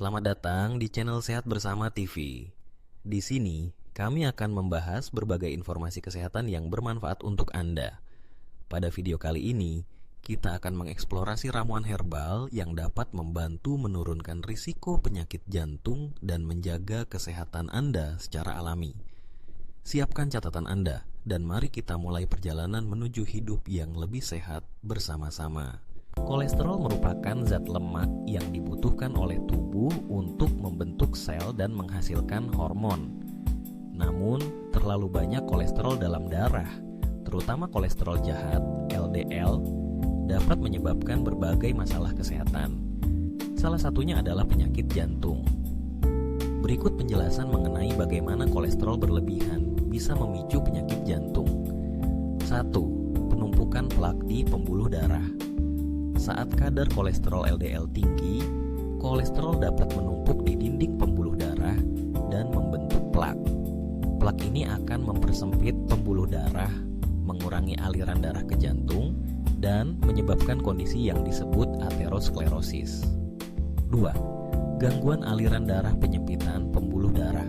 Selamat datang di channel Sehat Bersama TV. Di sini, kami akan membahas berbagai informasi kesehatan yang bermanfaat untuk Anda. Pada video kali ini, kita akan mengeksplorasi ramuan herbal yang dapat membantu menurunkan risiko penyakit jantung dan menjaga kesehatan Anda secara alami. Siapkan catatan Anda, dan mari kita mulai perjalanan menuju hidup yang lebih sehat bersama-sama. Kolesterol merupakan zat lemak yang dibutuhkan oleh tubuh untuk membentuk sel dan menghasilkan hormon. Namun, terlalu banyak kolesterol dalam darah, terutama kolesterol jahat (LDL), dapat menyebabkan berbagai masalah kesehatan. Salah satunya adalah penyakit jantung. Berikut penjelasan mengenai bagaimana kolesterol berlebihan bisa memicu penyakit jantung. 1. Penumpukan plak di pembuluh darah. Saat kadar kolesterol LDL tinggi, kolesterol dapat menumpuk di dinding pembuluh darah dan membentuk plak. Plak ini akan mempersempit pembuluh darah, mengurangi aliran darah ke jantung, dan menyebabkan kondisi yang disebut aterosklerosis. 2. Gangguan aliran darah penyempitan pembuluh darah.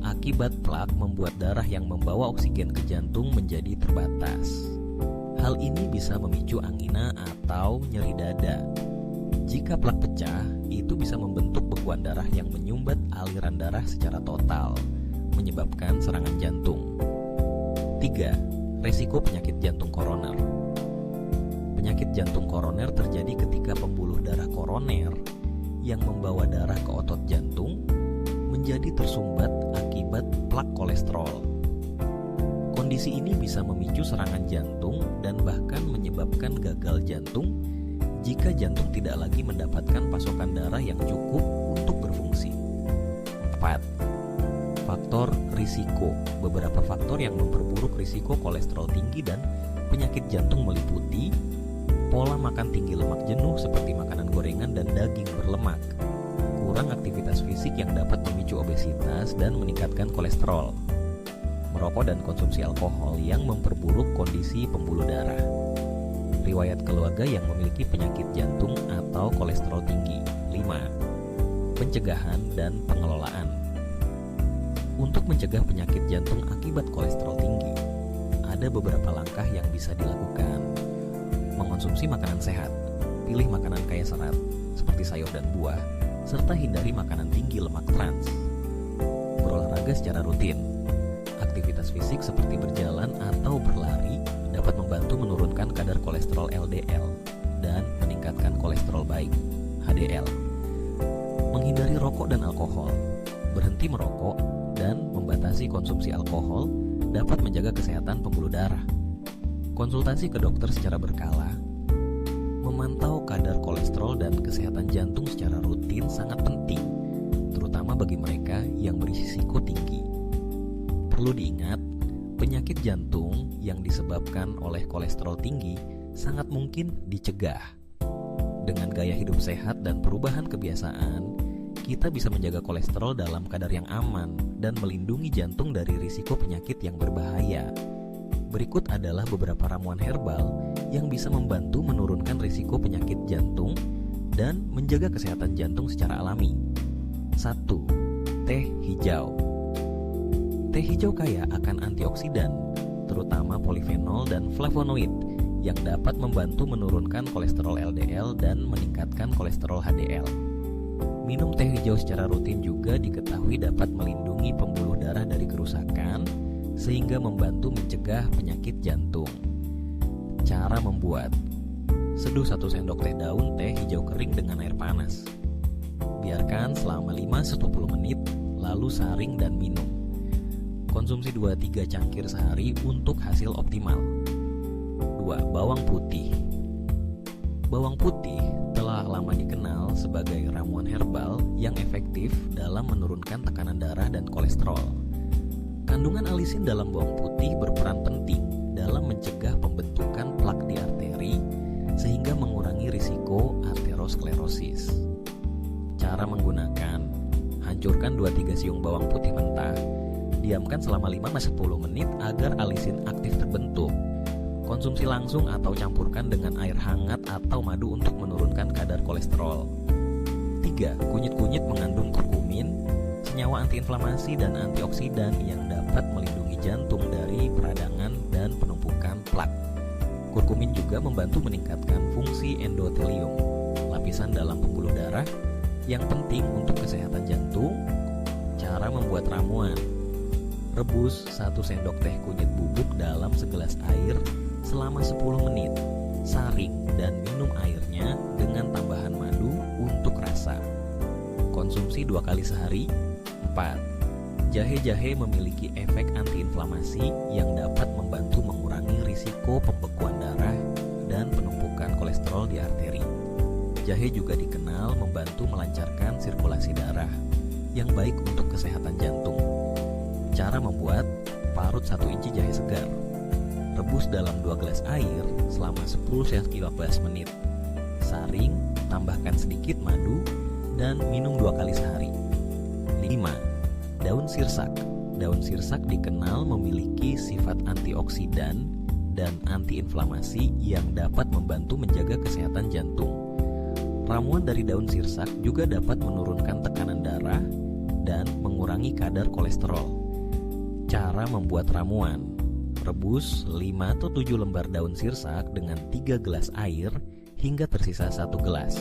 Akibat plak membuat darah yang membawa oksigen ke jantung menjadi terbatas. Hal ini bisa memicu angina atau nyeri dada. Jika plak pecah, itu bisa membentuk bekuan darah yang menyumbat aliran darah secara total, menyebabkan serangan jantung. 3. Resiko penyakit jantung koroner. Penyakit jantung koroner terjadi ketika pembuluh darah koroner yang membawa darah ke otot jantung menjadi tersumbat akibat plak kolesterol. Kondisi ini bisa memicu serangan jantung dan bahkan menyebabkan gagal jantung jika jantung tidak lagi mendapatkan pasokan darah yang cukup untuk berfungsi. 4. Faktor risiko. Beberapa faktor yang memperburuk risiko kolesterol tinggi dan penyakit jantung meliputi pola makan tinggi lemak jenuh seperti makanan gorengan dan daging berlemak, kurang aktivitas fisik yang dapat memicu obesitas dan meningkatkan kolesterol, merokok dan konsumsi alkohol yang memperburuk kondisi pembuluh darah, riwayat keluarga yang memiliki penyakit jantung atau kolesterol tinggi. 5. Pencegahan dan pengelolaan. Untuk mencegah penyakit jantung akibat kolesterol tinggi, ada beberapa langkah yang bisa dilakukan. Mengonsumsi makanan sehat, pilih makanan kaya serat seperti sayur dan buah, serta hindari makanan tinggi lemak trans. Berolahraga secara rutin. Aktivitas fisik seperti berjalan atau berlari dapat membantu menurunkan kadar kolesterol LDL dan meningkatkan kolesterol baik HDL. Menghindari rokok dan alkohol. Berhenti merokok dan membatasi konsumsi alkohol dapat menjaga kesehatan pembuluh darah. Konsultasi ke dokter secara berkala. Memantau kadar kolesterol dan kesehatan jantung secara rutin sangat penting, terutama bagi mereka yang berisiko tinggi. Perlu diingat, penyakit jantung yang disebabkan oleh kolesterol tinggi sangat mungkin dicegah. Dengan gaya hidup sehat dan perubahan kebiasaan, kita bisa menjaga kolesterol dalam kadar yang aman dan melindungi jantung dari risiko penyakit yang berbahaya. Berikut adalah beberapa ramuan herbal yang bisa membantu menurunkan risiko penyakit jantung dan menjaga kesehatan jantung secara alami. 1. Teh hijau. Teh hijau kaya akan antioksidan, terutama polifenol dan flavonoid, yang dapat membantu menurunkan kolesterol LDL dan meningkatkan kolesterol HDL. Minum teh hijau secara rutin juga diketahui dapat melindungi pembuluh darah dari kerusakan, sehingga membantu mencegah penyakit jantung. Cara membuat: seduh 1 sendok teh daun teh hijau kering dengan air panas. Biarkan selama 5-10 menit, lalu saring dan minum. Konsumsi 2-3 cangkir sehari untuk hasil optimal. 2. Bawang putih. Bawang putih telah lama dikenal sebagai ramuan herbal yang efektif dalam menurunkan tekanan darah dan kolesterol. Kandungan alisin dalam bawang putih berperan penting dalam mencegah pembentukan plak di arteri sehingga mengurangi risiko aterosklerosis. Cara menggunakan: hancurkan 2-3 siung bawang putih mentah. Diamkan selama 5-10 menit agar alisin aktif terbentuk. Konsumsi langsung atau campurkan dengan air hangat atau madu untuk menurunkan kadar kolesterol. Ketiga, kunyit-kunyit mengandung kurkumin, senyawa antiinflamasi dan antioksidan yang dapat melindungi jantung dari peradangan dan penumpukan plak. Kurkumin juga membantu meningkatkan fungsi endotelium, lapisan dalam pembuluh darah yang penting untuk kesehatan jantung. Cara membuat ramuan: rebus 1 sendok teh kunyit bubuk dalam segelas air selama 10 menit. Saring dan minum airnya dengan tambahan madu untuk rasa. Konsumsi 2 kali sehari. 4. Jahe-jahe memiliki efek antiinflamasi yang dapat membantu mengurangi risiko pembekuan darah dan penumpukan kolesterol di arteri. Jahe juga dikenal membantu melancarkan sirkulasi darah yang baik untuk kesehatan jantung. Cara membuat: parut 1 inci jahe segar. Rebus dalam 2 gelas air selama 10-15 menit. Saring, tambahkan sedikit madu, dan minum 2 kali sehari. 5. Daun sirsak. Daun sirsak dikenal memiliki sifat antioksidan dan antiinflamasi yang dapat membantu menjaga kesehatan jantung. Ramuan dari daun sirsak juga dapat menurunkan tekanan darah dan mengurangi kadar kolesterol. Cara membuat ramuan: rebus 5-7 lembar daun sirsak dengan 3 gelas air hingga tersisa 1 gelas.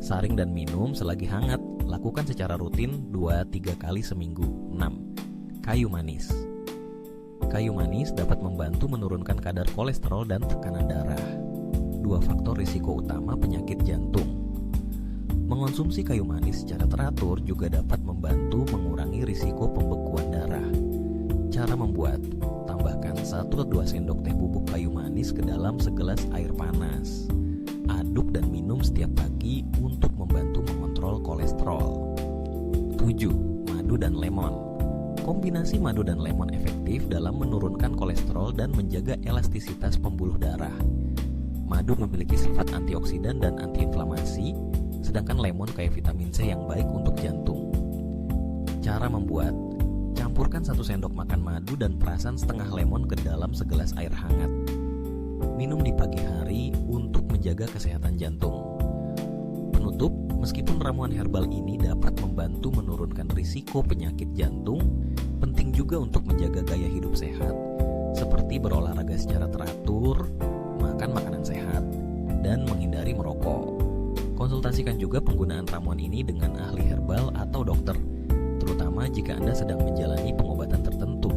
Saring dan minum selagi hangat. Lakukan secara rutin 2-3 kali seminggu. 6. Kayu manis. Kayu manis dapat membantu menurunkan kadar kolesterol dan tekanan darah, 2 faktor risiko utama penyakit jantung. Mengonsumsi kayu manis secara teratur juga dapat membantu mengurangi risiko pembekuan darah. Cara membuat: tambahkan 1-2 sendok teh bubuk kayu manis ke dalam segelas air panas. Aduk dan minum setiap pagi untuk membantu mengontrol kolesterol. 7. Madu dan lemon. Kombinasi madu dan lemon efektif dalam menurunkan kolesterol dan menjaga elastisitas pembuluh darah. Madu memiliki sifat antioksidan dan antiinflamasi, sedangkan lemon kaya vitamin C yang baik untuk jantung. Cara membuat: campurkan 1 sendok makan madu dan perasan setengah lemon ke dalam segelas air hangat. Minum di pagi hari untuk menjaga kesehatan jantung. Penutup: meskipun ramuan herbal ini dapat membantu menurunkan risiko penyakit jantung, penting juga untuk menjaga gaya hidup sehat, seperti berolahraga secara teratur, makan makanan sehat, dan menghindari merokok. Konsultasikan juga penggunaan ramuan ini dengan ahli herbal atau dokter, terutama jika Anda sedang menjalani pengobatan tertentu.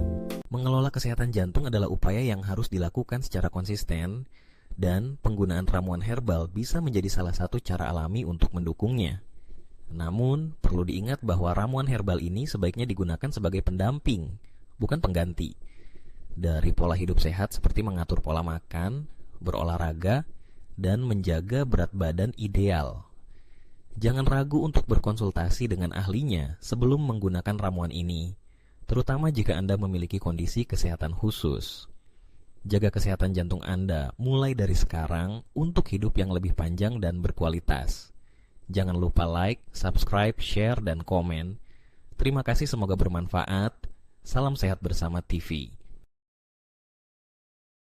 Mengelola kesehatan jantung adalah upaya yang harus dilakukan secara konsisten, dan penggunaan ramuan herbal bisa menjadi salah satu cara alami untuk mendukungnya. Namun, perlu diingat bahwa ramuan herbal ini sebaiknya digunakan sebagai pendamping, bukan pengganti, dari pola hidup sehat seperti mengatur pola makan, berolahraga, dan menjaga berat badan ideal. Jangan ragu untuk berkonsultasi dengan ahlinya sebelum menggunakan ramuan ini, terutama jika Anda memiliki kondisi kesehatan khusus. Jaga kesehatan jantung Anda mulai dari sekarang untuk hidup yang lebih panjang dan berkualitas. Jangan lupa like, subscribe, share, dan komen. Terima kasih, semoga bermanfaat. Salam sehat bersama TV.